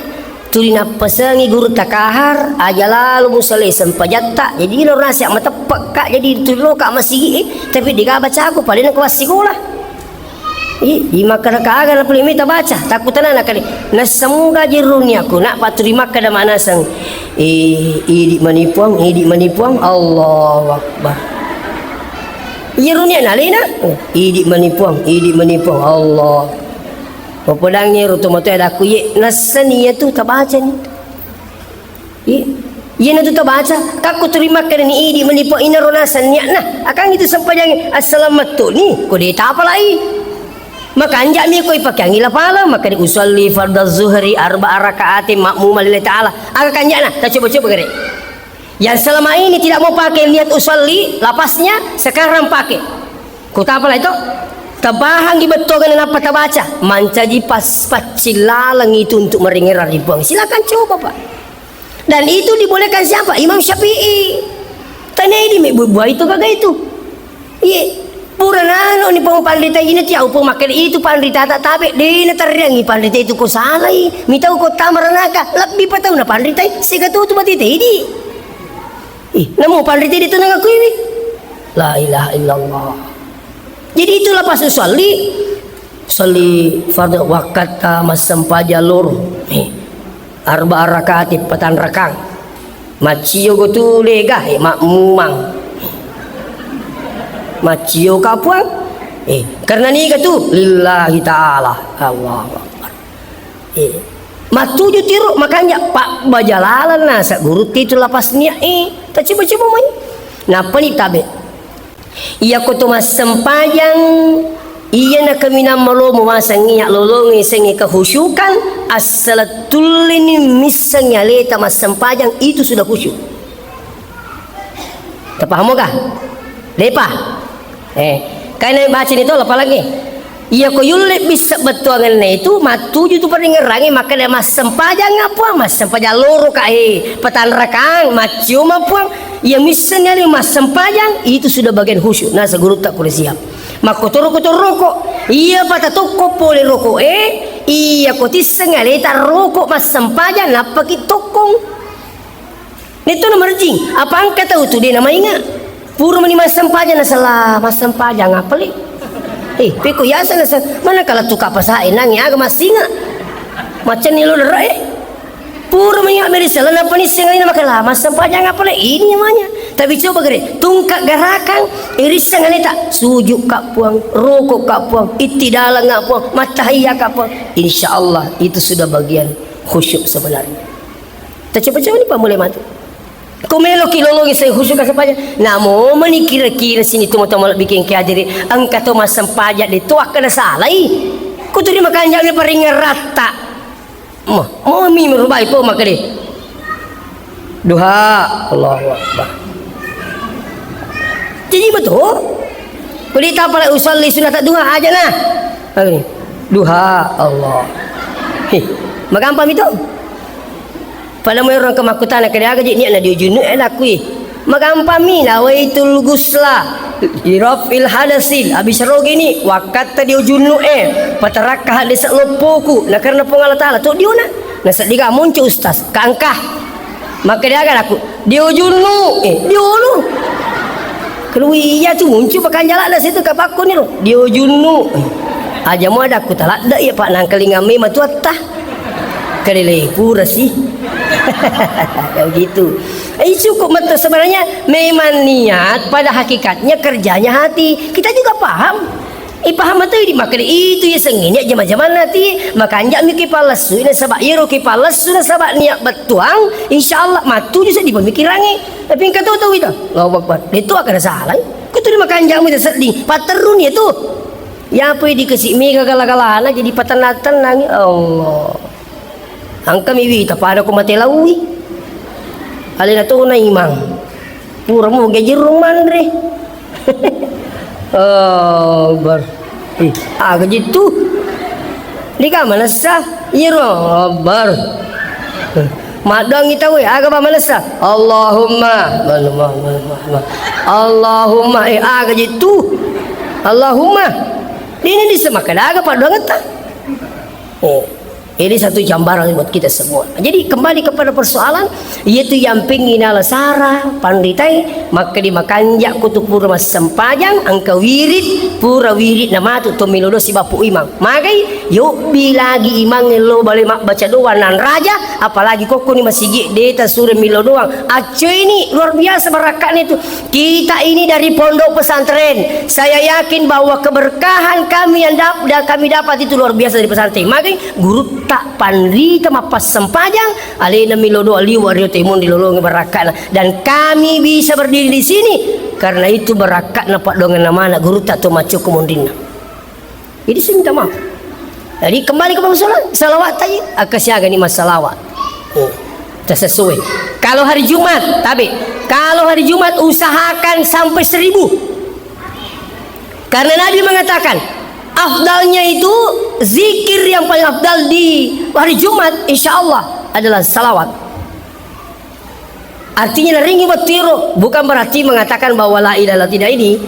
tuli na pasangi guru tak kahar aja lalu musale sampajatta jadi lo nasi matepak kak jadi tulo kak masigi tapi diga baca aku paling kelas sekolah di makan kaaga na puli mita baca takutan na kali nasamuga jerunya aku nak paturi maka da mana sang idi manipuang Allahu akbar jerunya nalina idi manipuang Allah popodangnya rutumoto ada aku ye nasania tu tabaca ni ye na tu tabaca kaku terima kan ni idi manipuang inaronasan nya nah akan itu sampai yang assalamualaikum ni ko deta apa lai maka anjak mi ko ipakai ngila pala maka di usolli fardhu zuhri 4 rakaat makmum lillahi taala aga kanjak nah kita coba gere yang selama ini tidak mau pakai niat usolli lapasnya sekarang pakai kota apa itu tabahang dibetogan apa tabaca mancaji pas pacilalang itu untuk meringir ribuang silakan coba Pak dan itu dibolehkan siapa Imam Syafi'i tanya ini buah itu kagak itu iya purana ni pang pandita ini tiau pang makan itu pandita tak tabe di na tariangi pandita itu ko salai mitau ko tamaranaka lebih patau na pandita siga tu batita ini namo pandita itu nang aku ini la ilaha illallah jadi itulah pas soli fardhu wakat masam pajalur 4 rakaat patan rakang macio go tu lega makmumang macio kapuang karena ni katu lillahi taala Allahu akbar matuju tiru makanya Pak bajalalan nasa guru itu lapasnya tak coba main napa ni tabe iya ko tumas sempayang iya na kami na malo mumasang iya lolongi sengi kehusyukan as-salatul ini misang yaleta mas sempayang itu sudah khusyuk terpaham kah lepa karena baca itu apa lagi iya ko yulle bisa betuangan itu matuju tu peringerangi maka dia mas sempajang apa mas sempajang loro petan rakang macio mapuang iya misalnya ni mas sempajang itu sudah bagian khusyuk nah seguru tak boleh siap makotor rokok iya patah toko boleh rokok iya ko tiseng aleta rokok mas sempajang apa kitokong itu nomor jing apa angkat tahu tu dia nama ingat puro mani masampajan na salah masampajan nga pali piko yasa na sa mana kala tuka pasain nang yaga masinga macam ni lo lera puro mani ameri salah na panisinga ina makala masampajan nga pali ini namanya tapi coba gere tungkak garakan irisan ngalita sujuk kak puang rokok kak puang itidala nga puang matahiyya kak puang insyaallah itu sudah bagian khusyuk sebenarnya kita coba ni pamulai mati kumelo kilolongi saya khusyuk sampajak namo mani kira-kira sini tu mau bikin kiajari angkat tu mas sampajak di tuak kena salai ku tu di makan jangan paringan rata mau mi merubai po maka deh duha Allahu akbar jadi betul kulita pala usolli sunat duha aja nah duha Allah magampang itu pada mo orang kemakutan na kada gaji ni na diujun na kui magampami na waitul gusla irafil hadasil abis rogi ni wakat ta diujun patarakah desa lopoku na karena pengala taala tu diuna nasa diga muncul ustaz keangkah maka dia akan aku dia ujunu dia ulu kalau iya tu muncul pakai jalan dah situ kat pakun ni lo dia ujunu aja mau ada aku talak dak ya pak nang kelingame matu attah kelele pura sih kayak gitu. Cukup betul sebenarnya memang niat pada hakikatnya kerjanya hati. Kita juga paham. Paham betul di makan itu ya senginya jam-jaman nanti makan jak mi kipalas su ina sabak yero kipalas su sabak niat betuang insyaallah matu juga di pemikirannya. Tapi engkau tahu itu. Allahu Akbar. Itu akan salah. Kau tu makan jak mi sedih. Paterun itu. Ya apa dikasih mi kagala-galana jadi patenatan Allah. Angka miwi tapada ko mati lawi. Alina to na imang. Pura mo gajirong mandre. Oh, bar. Aga gitu. Di ka manasa. Iro bar. Madang kita we aga ba manasa. Allahumma. Allahumma aga gitu. Allahumma. Ini disemakan aga pada ngata. Ini satu gambaran buat kita semua. Jadi kembali kepada persoalan, yaitu yang pingin ala sara panditai maka dimakan jak kutu pura mas sempajang angka wirid pura wirid nama tu tomilodo si bapu imang. Magai yuk bilagi imang lo balik mak baca doa nan raja, apalagi koko ni masih deta surah milo doang. Aco ini luar biasa berakatnya itu. Kita ini dari pondok pesantren. Saya yakin bahwa keberkahan kami yang kami dapat itu luar biasa dari pesantren. Magai guru tak pandri tamapas sempajang alena milodo aliu wario timun dilolongi berakat dan kami bisa berdiri di sini karena itu berakat napak dongan nama anak guru tak tu macu kemundina. Jadi saya minta maaf. Jadi kembali kepada masalah salawat tadi akasyaga ni masalawat. Sesuai. Kalau hari Jumat, kalau hari Jumat usahakan sampai 1000. Karena Nabi mengatakan afdalnya itu zikir yang paling afdal di hari Jumat insya Allah adalah salawat. Artinya ringi batiro bukan berarti mengatakan bahwa la ilaha tidak ini.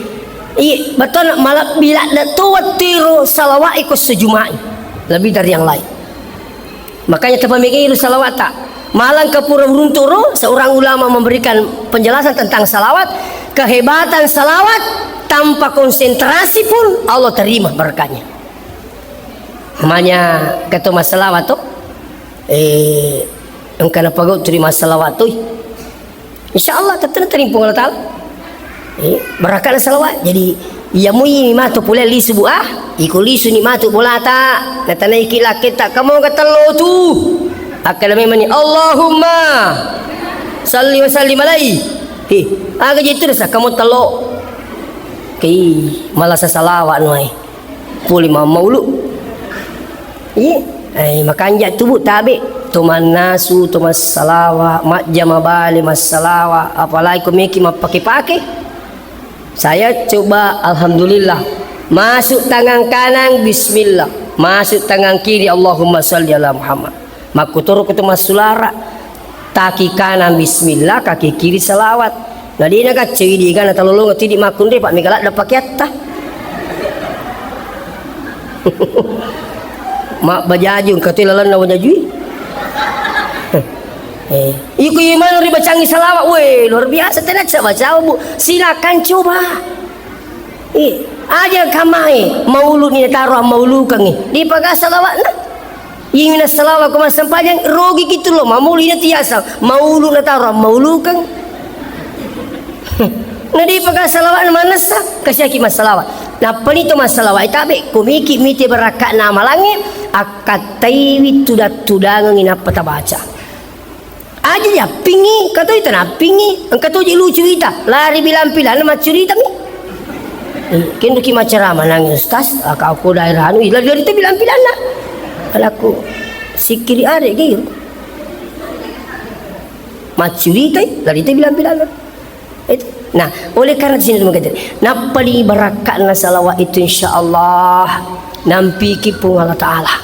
Iya betul malah bila datu watiro salawat ikut sejumai lebih dari yang lain. Makanya terpemikir salawat tak. Malang ke Pura Burunturo seorang ulama memberikan penjelasan tentang salawat, kehebatan salawat tanpa konsentrasi pun Allah terima berkatnya. Namanya kata masalah tu, engkau nak pagau terima salawat tu, insya Allah kita terima Allah Taala. Berkat salawat. Jadi ia mui ni matu pula li subuh ikuli suni matu pula tak. Kata naik laki tak kamu kata lo tu. Akal memang ni Allahumma salli wa sallim alaihi. Aga gitu dah kamu telok. Malah sasalawat nuai puli maulu makan jak tubuh tabe tuman nasu tumas salawa mak jamabali mas salawa apalagi komiki mak pakai saya coba alhamdulillah masuk tangan kanan bismillah masuk tangan kiri Allahumma salli ala Muhammad maku turu ketemu sulara kaki kanan bismillah kaki kiri salawat. Nadi na kat cewidi kan atau lolong tidak makun deh pak mikalak dapat kiatta. Mak bajajung kata lalan na bajajui. Iku iman riba canggih salawat, weh luar biasa tenak baca bu. Silakan coba. Aja kamai maulu ni taruh maulu kangi. Di pakai salawat na. Ingin salawat kau masam panjang rogi gitu loh. Maulu ini tiasa maulu na taruh maulu kang. Nadi pakai salawat mana sah kasih mas salawat. Nah penito mas salawat tabe komiki miti berakat nama langit akatai tudat-tudangan ina pata baca. Aja ya pingi kata itu na pingi engkau tu lucu ita lari bilang-bilang nama cerita ni. Kendo ki macarama nangis ustaz aku daerah anu lari itu bilang-bilang nak. Kalau aku sikiri are gitu. Macurita lari itu bilang-bilang. Nah, oleh karena di sini mengatakan, napali barakatna salawat itu insyaallah nampi kipung Allah Taala.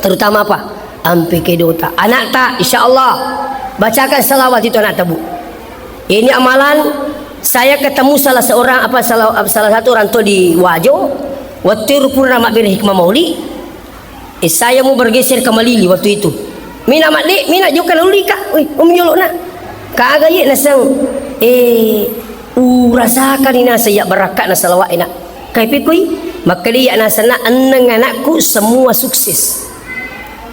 Terutama apa? Ampi kedota. Anak tak insyaallah bacakan salawat itu anak tabu. Ini amalan saya ketemu salah satu orang tua di Wajo, waktu purnama bir hikmah mauli. Saya mau bergeser ke Malili waktu itu. mina mak mina juga lalu ka yolo na kaga ye nasang rasakan ina saya barakat na salawat ina kai pikui maka dia nasana annang anakku semua sukses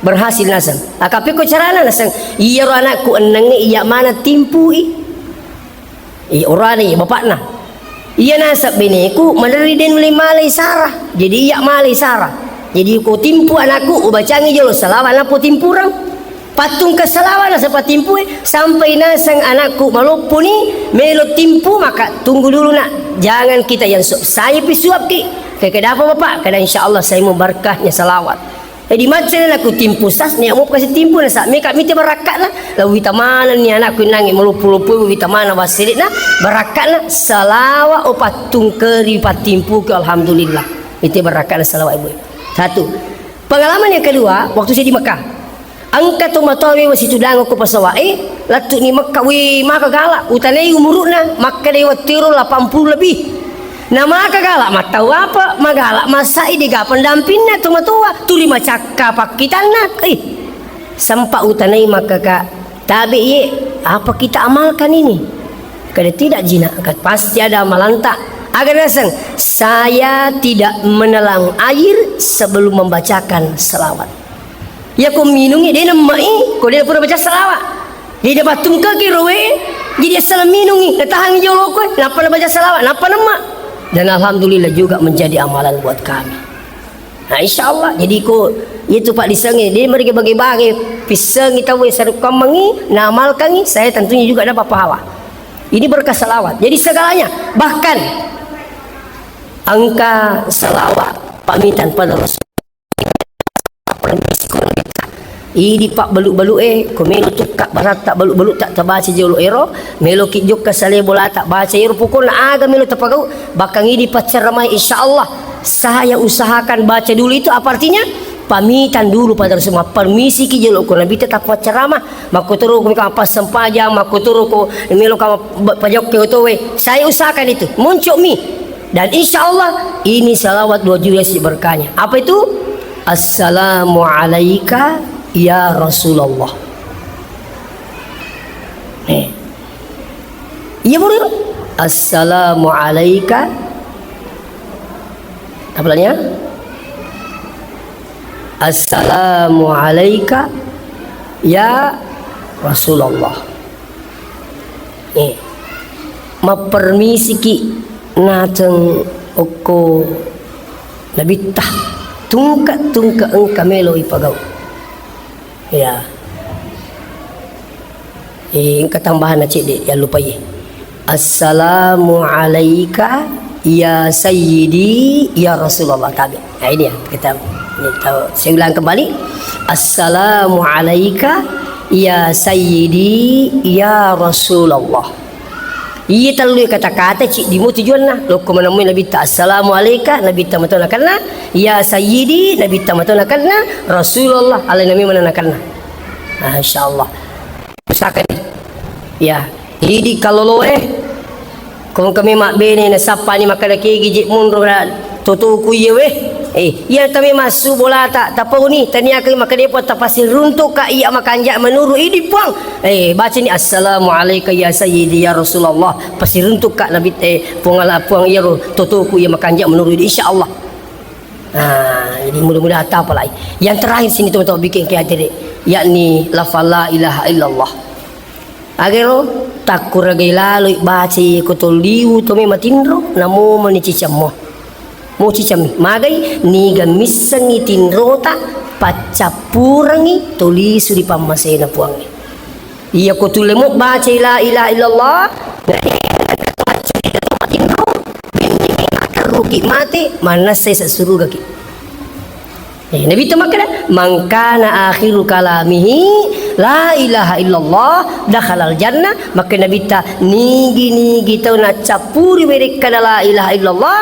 berhasil nasang akapi ko carana nasang iya anakku annang iya mana timpu orang ni bapak na iya nasab biniku madari din malay sarah jadi iya malay sarah jadi ko timpu anakku ubacangi jolo salawat na po timpurang patung kesalawan na sa patimpu sampai nasang anakku malupo ni melo timpu maka tunggu dulu nak jangan kita yang saya pisuap ki kaya apa bapak kada insyaallah saya mau berkahnya salawat di macam aku timpu sas ni mau kasih timpu na sa mi kami te barakat na lawi tamana ni anakku nangi malupo-lupo wi tamana wasirit na barakat na salawat o patung keri patimpu ke alhamdulillah itu barakat na salawat ibu. Satu pengalaman yang kedua waktu saya di Mekah angka tu matawi wasi tudang ko pasawa latu ni Makkah wi maka galak utanai umuruna Makkah dewa tiro 80 lebih na maka galak matau apa magalak masai diga pendampingna tu matua tuli macaka pakitana sampai utanai maka ka tabi ye apa kita amalkan ini kada tidak jina pasti ada amalan tak agar nasang saya tidak menelan air sebelum membacakan selawat. Ya ko minungi dia namai ko dia pura baca salawat dia dapat tungka ki rowe jadi asal minungi tahan jolo ko napa baca salawat napa nama dan alhamdulillah juga menjadi amalan buat kami. Nah insyaallah jadi ko itu Pak disengi dia mereka bagi-bagi pisang kita we saruk kamangi namalkangi saya tentunya juga dapat pahala. Ini berkah salawat. Jadi segalanya bahkan angka salawat pamitan pada Rasul idi pak beluk-beluk ko melo tukak barat tak beluk-beluk tak terbaca jolo ero melo kijuk ka sale bola tak baca ero pukul aga melo tapagau bakang idi pacaramai insyaallah saya usahakan baca dulu itu apa artinya pamitan dulu pada semua permisi ki jolo ko nabi tetap ceramah mako turu ko apa sempajang mako turu ko melo ka pajok ke otowe saya usahakan itu muncul mi dan insyaallah ini salawat 2 juz berkahnya apa itu assalamu alayka ya Rasulullah. Iya boleh. Assalamu alayka. Apa namanya? Assalamu alayka ya Rasulullah. Mapermisi ki nateng oko nabitah tungka engka melo ipagaw. Ya, ingka tambahan na cik ya lupa ye. Assalamu alayka ya sayyidi ya Rasulullah tabi. Nah ini ya kita tahu. Saya ulang kembali. Assalamu alayka ya sayyidi ya Rasulullah. Iya terlalu kata-kata cik dimu tujuan lah. Loko menemui Nabi ta assalamu alayka Nabi ta matuna karena ya sayyidi Nabi ta matuna karena Rasulullah alai Nabi mana karena. Insyaallah. Usahakan ya. Jadi kalau lo kung kami mak bene na sapa ni makadaki gijik munro na tutuku yewe ya tami masu bola tak tapau ni tania kami makadepo tapasir runtuk ka iya makanja menuru idi puang baca ni assalamu alayka ya sayyidi ya Rasulullah pasir runtuk ka nabi puangala puang iya tutuku iya makanja menuru idi insyaallah. Jadi mudah-mudahan tak apa lagi yang terakhir sini teman-teman bikin kayak tadi yakni lafal la ilaha illallah agero takuragai lalu baca kutoliu tome matindro namo manicicammo mo cicami magai ni gamisangi tinrota pacapurangi tulisu di pamasena puangi iya ko tulemo baca la ilaha illallah ruki mati mana saya surga ki Nabi itu makna mangkana akhiru kalamihi la ilaha illallah dakhalal jannah maka Nabi ta nigi tau na capuri mereka la ilaha illallah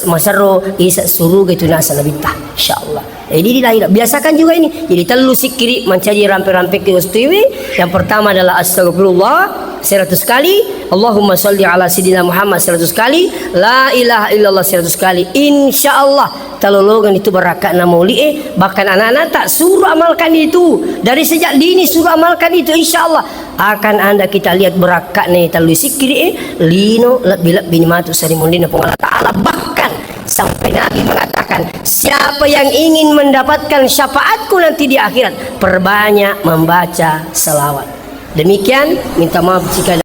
masaro isa surga itu nasa Nabi ta insyaallah. Jadi biasakan juga ini. Jadi telu sikiri mencari rampe-rampe ke istiwi. Yang pertama adalah astagfirullah 100 kali, Allahumma sholli ala Sayyidina Muhammad 100 kali, la ilaha illallah 100 kali. Insyaallah talolongan itu berakat namuli bahkan anak-anak tak suruh amalkan itu dari sejak dini, suruh amalkan itu, insyaallah akan anda kita lihat berakat nih talu sikri lino lebih binimatu sarimundina Allah Ta'ala. Bahkan sampai Nabi mengatakan, siapa yang ingin mendapatkan syafaatku nanti di akhirat, perbanyak membaca selawat. Demikian, minta maaf jika